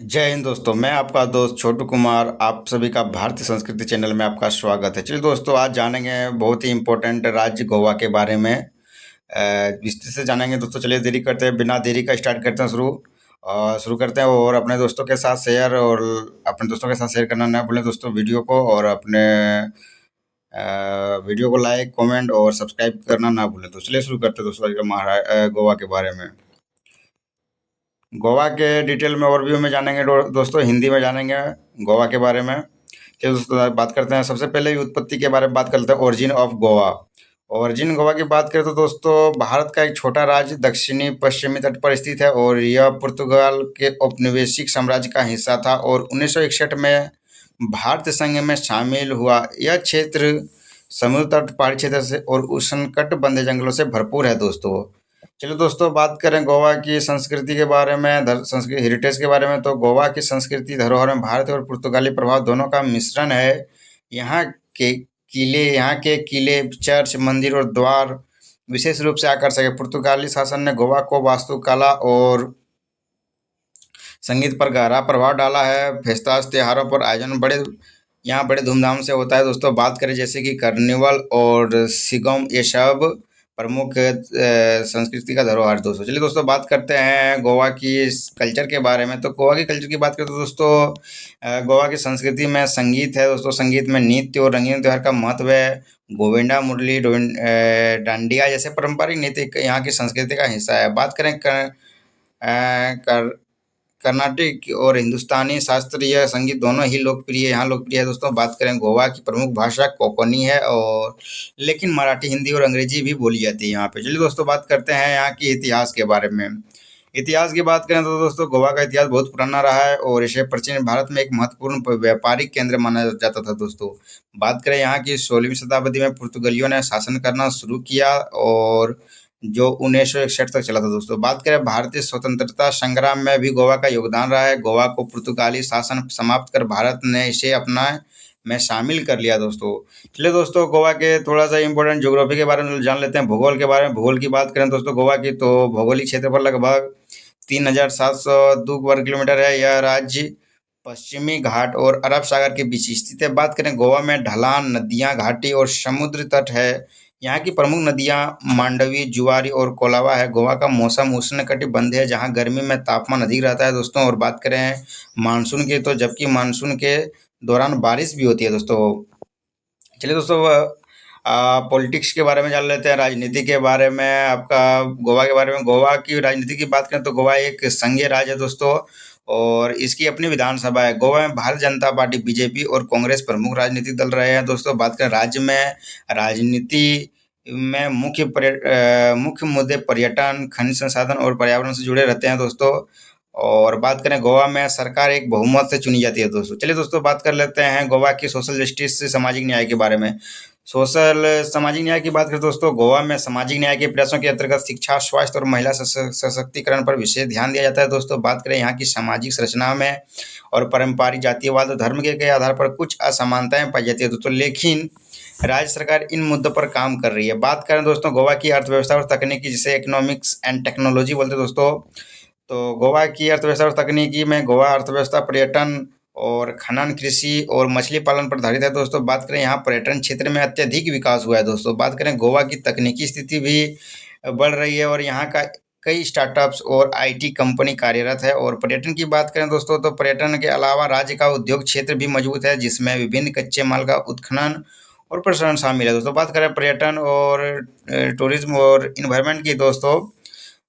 जय हिंद दोस्तों। मैं आपका दोस्त छोटू कुमार, आप सभी का भारतीय संस्कृति चैनल में आपका स्वागत है। चलिए दोस्तों, आज जानेंगे बहुत ही इम्पोर्टेंट राज्य गोवा के बारे में। विस्तृत से जानेंगे दोस्तों। चलिए देरी करते हैं, बिना देरी का स्टार्ट करते हैं, शुरू करते हैं। और अपने दोस्तों के साथ शेयर और अपने दोस्तों के साथ शेयर करना ना भूलें दोस्तों वीडियो को, और अपने वीडियो को लाइक कमेंट और सब्सक्राइब करना ना भूलें। तो चलिए शुरू करते हैं दोस्तों आज का गोवा के बारे में। गोवा के डिटेल में ओवरव्यू में जानेंगे दोस्तों, हिंदी में जानेंगे गोवा के बारे में। चलिए दोस्तों बात करते हैं। सबसे पहले उत्पत्ति के बारे में बात करते हैं, origin of Goa. Origin Goa की बात करें तो दोस्तों, भारत का एक छोटा राज्य दक्षिणी पश्चिमी तट पर स्थित है, और यह पुर्तगाल के औपनिवेशिक साम्राज्य का हिस्सा था, और 1961 में भारत संघ में शामिल हुआ। यह क्षेत्र समुद्र तट, पहाड़ी क्षेत्र से और उष्णकटिबंधीय जंगलों से भरपूर है दोस्तों। चलिए दोस्तों, बात करें गोवा की संस्कृति के बारे में, संस्कृति हेरिटेज के बारे में। तो गोवा की संस्कृति धरोहर में भारतीय और पुर्तगाली प्रभाव दोनों का मिश्रण है। यहाँ के यहाँ के किले, चर्च, मंदिर और द्वार विशेष रूप से आकर्षक है। पुर्तगाली शासन ने गोवा को वास्तुकला और संगीत पर गहरा प्रभाव डाला है। फेस्तास त्योहारों पर आयोजन यहाँ बड़े धूमधाम से होता है दोस्तों। बात करें जैसे कि कार्निवल और सिगम, ये सब प्रमुख संस्कृति का धरोहर दोस्तों। चलिए दोस्तों, बात करते हैं गोवा की कल्चर के बारे में। तो गोवा की कल्चर की बात करें तो दोस्तों, गोवा की संस्कृति में संगीत है दोस्तों। संगीत में नृत्य और रंगीन त्योहार का महत्व है। गोविंदा, मुरली, डांडिया जैसे पारंपरिक नृत्य यहाँ की संस्कृति का हिस्सा है। बात करें कर्नाटिक और हिंदुस्तानी शास्त्रीय संगीत दोनों ही लोकप्रिय है दोस्तों। बात करें गोवा की प्रमुख भाषा कोंकणी है, और लेकिन मराठी, हिंदी और अंग्रेजी भी बोली जाती है यहाँ पे। चलिए दोस्तों, बात करते हैं यहाँ की इतिहास के बारे में। इतिहास की बात करें तो दोस्तों, गोवा का इतिहास बहुत पुराना रहा है, और इसे प्राचीन भारत में एक महत्वपूर्ण व्यापारिक केंद्र माना जाता था दोस्तों। बात करें यहाँ की 16वीं शताब्दी में पुर्तगालियों ने शासन करना शुरू किया, और जो 1961 तक चला था दोस्तों। बात करें भारतीय स्वतंत्रता संग्राम में भी गोवा का योगदान रहा है। गोवा को पुर्तगाली शासन समाप्त कर भारत ने इसे अपना में शामिल कर लिया दोस्तों। चलिए दोस्तों, गोवा के थोड़ा सा इंपॉर्टेंट ज्योग्राफी के बारे में जान लेते हैं, भूगोल के बारे में। भूगोल की बात करें दोस्तों गोवा की, तो भौगोलिक क्षेत्रफल लगभग 3702 वर्ग किलोमीटर है। यह राज्य पश्चिमी घाट और अरब सागर के बीच स्थित है। बात करें गोवा में ढलान, नदियां, घाटी और समुद्र तट है। यहाँ की प्रमुख नदियां मांडवी, जुआरी और कोलावा है। गोवा का मौसम उष्णकटिबंधीय है, जहाँ गर्मी में तापमान अधिक रहता है दोस्तों। और बात करें मानसून की, तो जबकि मानसून के दौरान बारिश भी होती है दोस्तों। चलिए दोस्तों, पॉलिटिक्स के बारे में जान लेते हैं, राजनीति के बारे में। आपका गोवा के बारे में, गोवा की राजनीति की बात करें तो गोवा एक संघीय राज्य है दोस्तों, और इसकी अपनी विधानसभा है। गोवा में भारतीय जनता पार्टी, बीजेपी और कांग्रेस प्रमुख राजनीतिक दल रहे हैं दोस्तों। बात करें राज्य में राजनीति में मुख्य मुद्दे पर्यटन, खनिज संसाधन और पर्यावरण से जुड़े रहते हैं दोस्तों। और बात करें गोवा में सरकार एक बहुमत से चुनी जाती है दोस्तों। चलिए दोस्तों, बात कर लेते हैं गोवा की सोशल जस्टिस, सामाजिक न्याय के बारे में। सामाजिक न्याय की बात करें दोस्तों, गोवा में सामाजिक न्याय के प्रयासों के अंतर्गत शिक्षा, स्वास्थ्य और महिला सशक्तिकरण पर विशेष ध्यान दिया जाता है दोस्तों। बात करें यहाँ की सामाजिक संरचना में, और पारंपरिक जातिवाद और धर्म के आधार पर कुछ असमानताएं पाई जाती है दोस्तों, लेकिन राज्य सरकार इन मुद्दों पर काम कर रही है। बात करें दोस्तों गोवा की अर्थव्यवस्था और तकनीकी, जिसे इकोनॉमिक्स एंड टेक्नोलॉजी बोलते हैं दोस्तों। तो गोवा की अर्थव्यवस्था और तकनीकी में, गोवा अर्थव्यवस्था पर्यटन और खनन, कृषि और मछली पालन पर आधारित है दोस्तों। बात करें यहाँ पर्यटन क्षेत्र में अत्यधिक विकास हुआ है दोस्तों। बात करें गोवा की तकनीकी स्थिति भी बढ़ रही है, और यहाँ का कई स्टार्टअप्स और आईटी कंपनी कार्यरत है। और पर्यटन की बात करें दोस्तों, तो पर्यटन के अलावा राज्य का उद्योग क्षेत्र भी मजबूत है, जिसमें विभिन्न कच्चे माल का उत्खनन और प्रसारण शामिल है दोस्तों। बात करें पर्यटन और टूरिज्म और इन्वायरमेंट की दोस्तों,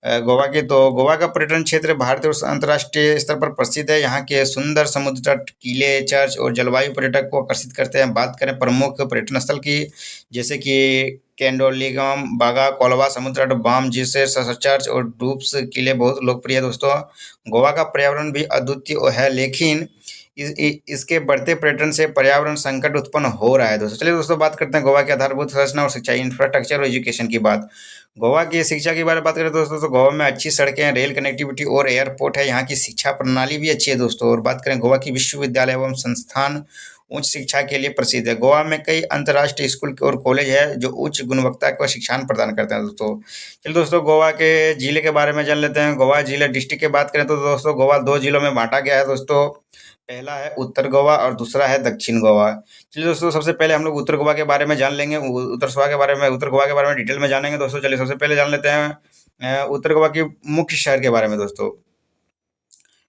गोवा की, तो गोवा का पर्यटन क्षेत्र भारतीय और अंतर्राष्ट्रीय स्तर पर प्रसिद्ध है। यहाँ के सुंदर समुद्र तट, किले, चर्च और जलवायु पर्यटक को आकर्षित करते हैं। बात करें प्रमुख पर्यटन स्थल की, जैसे कि केंडोलिगम, बागा, कोलवा, समुद्र तट, बाम, जिसे चर्च और डूब्स किले बहुत लोकप्रिय है दोस्तों। गोवा का पर्यावरण भी अद्वितीय है, लेकिन इसके बढ़ते पर्यटन से पर्यावरण संकट उत्पन्न हो रहा है दोस्तों। चलिए दोस्तों, बात करते हैं गोवा के आधारभूत संरचना और शिक्षा, इंफ्रास्ट्रक्चर और एजुकेशन की बात। गोवा की शिक्षा के बारे में बात करें दोस्तों, तो गोवा में अच्छी सड़कें, रेल कनेक्टिविटी और एयरपोर्ट है। यहाँ की शिक्षा प्रणाली भी अच्छी है दोस्तों। और बात करें गोवा की विश्वविद्यालय एवं संस्थान उच्च शिक्षा के लिए प्रसिद्ध है। गोवा में कई अंतर्राष्ट्रीय स्कूल और कॉलेज है जो उच्च गुणवत्ता का शिक्षण प्रदान करते हैं दोस्तों। चलिए दोस्तों, गोवा के जिले के बारे में जान लेते हैं। गोवा जिला डिस्ट्रिक्ट की बात करें तो दोस्तों, गोवा 2 जिलों में बाँटा गया है दोस्तों। पहला है उत्तर गोवा और दूसरा है दक्षिण गोवा। चलिए दोस्तों, सबसे पहले हम लोग उत्तर गोवा के बारे में जान लेंगे। उत्तर गोवा के बारे में डिटेल में जानेंगे दोस्तों। चलिए सबसे पहले जान लेते हैं उत्तर गोवा की मुख्य शहर के बारे में दोस्तों।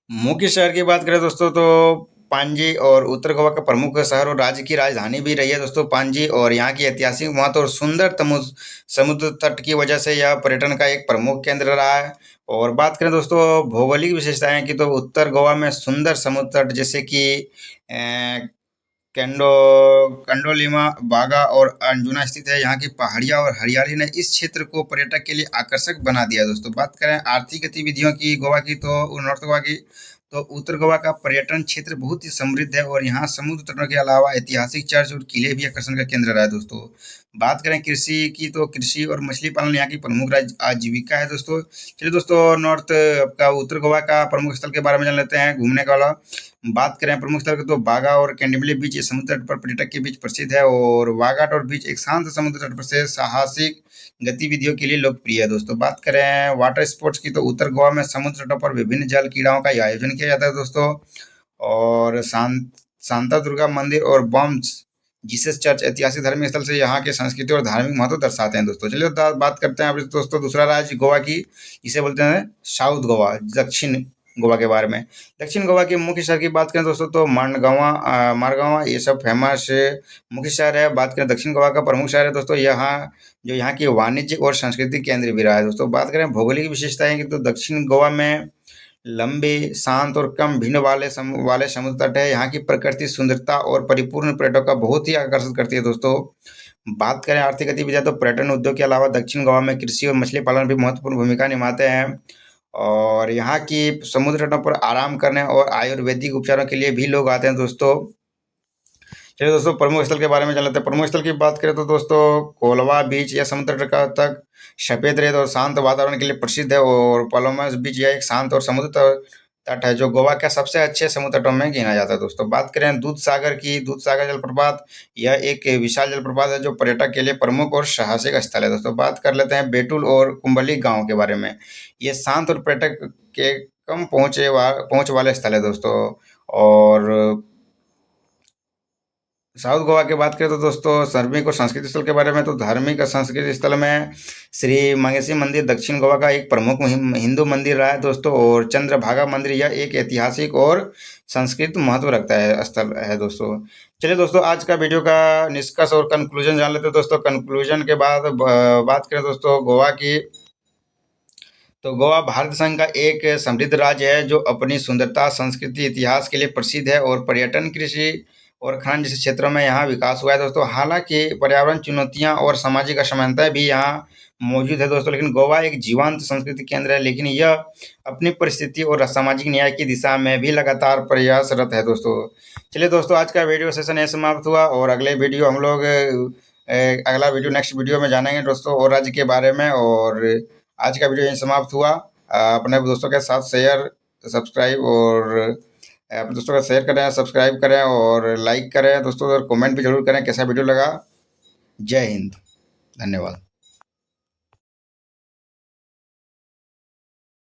मुख्य शहर की बात करें दोस्तों, तो पांजी और उत्तर गोवा का प्रमुख शहर और राज्य की राजधानी भी रही है दोस्तों पांजी। और यहाँ की ऐतिहासिक महत्व और सुंदर समुद्र तट की वजह से यह पर्यटन का एक प्रमुख केंद्र रहा है। और बात करें दोस्तों भौगोलिक विशेषताएं की, तो उत्तर गोवा में सुंदर समुद्र तट जैसे कि कैंडो कंडोलीमा, बागा और अंजुना स्थित है। यहाँ की पहाड़ियाँ और हरियाली ने इस क्षेत्र को पर्यटक के लिए आकर्षक बना दिया दोस्तों। बात करें आर्थिक गतिविधियों की गोवा की, तो नॉर्थ गोवा की, तो उत्तर गोवा का पर्यटन क्षेत्र बहुत ही समृद्ध है। और यहाँ समुद्र तटों के अलावा ऐतिहासिक चर्च और किले भी आकर्षण का केंद्र रहा है दोस्तों। बात करें कृषि की, तो कृषि और मछली पालन यहाँ की प्रमुख आजीविका है दोस्तों। चलिए दोस्तों, नॉर्थ का उत्तर गोवा का प्रमुख स्थल के बारे में जान लेते हैं घूमने का वाला। बात करें प्रमुख स्थल की, तो बागा और कैंडिमले बीच ये समुद्र तट पर पर्यटक के बीच प्रसिद्ध है। और वाघाट और बीच एक शांत समुद्र तट पर से साहसिक गतिविधियों के लिए लोकप्रिय है दोस्तों। बात करें वाटर स्पोर्ट्स की, तो उत्तर गोवा में समुद्र तटों पर विभिन्न जल क्रीड़ाओं का आयोजन किया जाता है दोस्तों। और शांता दुर्गा मंदिर और बॉम्ब्स जीसस चर्च ऐतिहासिक धार्मिक स्थल से यहाँ के संस्कृति और धार्मिक महत्व दर्शाते हैं दोस्तों। चलिए बात करते हैं अब दोस्तों दूसरा राज्य गोवा की, इसे बोलते हैं साउथ गोवा, दक्षिण गोवा के बारे में। दक्षिण गोवा के मुख्य शहर की बात करें दोस्तों, तो मारगावा ये सब फेमस मुख्य शहर है। बात करें दक्षिण गोवा का प्रमुख शहर है दोस्तों, यहाँ की वाणिज्य और सांस्कृतिक केंद्र भी रहा है दोस्तों। बात करें भौगोलिक विशेषताएं की, तो दक्षिण गोवा में लंबे, शांत और कम भीड़ वाले समुद्र तट है। यहाँ की प्रकृति सुंदरता और परिपूर्ण पर्यटकों का बहुत ही आकर्षित करती है दोस्तों। बात करें आर्थिक गतिविधियां, तो पर्यटन उद्योग के अलावा दक्षिण गोवा में कृषि और मछली पालन भी महत्वपूर्ण भूमिका निभाते हैं। और यहाँ की समुद्र तटों पर आराम करने और आयुर्वेदिक उपचारों के लिए भी लोग आते हैं दोस्तों। चलिए दोस्तों, प्रमुख स्थल के बारे में जान लेते हैं। प्रमुख स्थल की बात करें तो दोस्तों कोलवा बीच या समुद्र तट का तक सफेद रेत और शांत वातावरण के लिए प्रसिद्ध है। और पलोमस बीच यह एक शांत और तट है जो गोवा के सबसे अच्छे समुद्र तटों में गिना जाता है दोस्तों। बात करें दूध सागर की, दूध सागर जलप्रपात, यह एक विशाल जलप्रपात है जो पर्यटक के लिए प्रमुख और साहसिक स्थल है दोस्तों। बात कर लेते हैं बेटुल और कुंबली गांव के बारे में। ये शांत और पर्यटक के कम पहुंच वाले स्थल है दोस्तों। और साउथ गोवा की बात करें तो दोस्तों धार्मिक और सांस्कृतिक स्थल के बारे में, तो धार्मिक और सांस्कृतिक स्थल में श्री मंगेशी मंदिर दक्षिण गोवा का एक प्रमुख हिंदू मंदिर रहा है दोस्तों। और चंद्रभागा मंदिर यह एक ऐतिहासिक और सांस्कृतिक महत्व रखता है स्थल है दोस्तों। चलिए दोस्तों, आज का वीडियो का निष्कर्ष और कंक्लूजन जान लेते हैं दोस्तों। कंक्लूजन के बाद बात करें दोस्तों गोवा की, तो गोवा भारत संघ का एक समृद्ध राज्य है जो अपनी सुंदरता, संस्कृति, इतिहास के लिए प्रसिद्ध है। और पर्यटन, कृषि और खनन जैसे क्षेत्रों में यहाँ विकास हुआ है दोस्तों। हालांकि पर्यावरण चुनौतियाँ और सामाजिक असमानताएं भी यहाँ मौजूद है दोस्तों, लेकिन गोवा एक जीवंत संस्कृति केंद्र है। लेकिन यह अपनी परिस्थिति और सामाजिक न्याय की दिशा में भी लगातार प्रयासरत है दोस्तों। चलिए दोस्तों, आज का वीडियो सेशन यह समाप्त हुआ। और अगला वीडियो नेक्स्ट वीडियो में जानेंगे दोस्तों और राज्य के बारे में। और आज का वीडियो यहीं समाप्त हुआ। अपने दोस्तों के साथ शेयर, सब्सक्राइब और अपने दोस्तों का शेयर करें, सब्सक्राइब करें और लाइक करें दोस्तों। और कमेंट भी जरूर करें कैसा वीडियो लगा। जय हिंद, धन्यवाद।